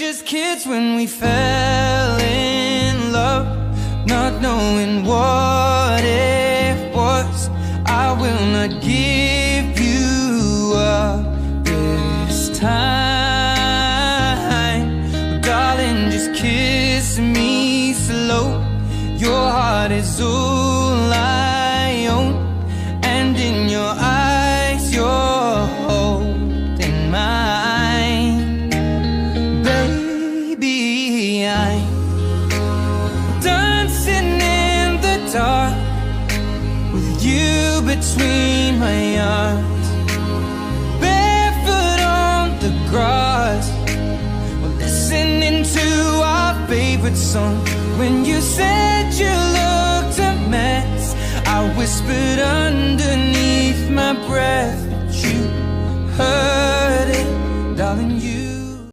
just kids when we fell in love, not knowing what it was. I will not give you up this time, but darling, just kiss me slow. Your heart is all I own, and in your eyes you're holding mine. Baby, I'm dancing in the dark with you between my arms, barefoot on the grass. We're listening to our favorite song. When you said you looked a mess, I whispered underneath my breath, but you heard it, darling, you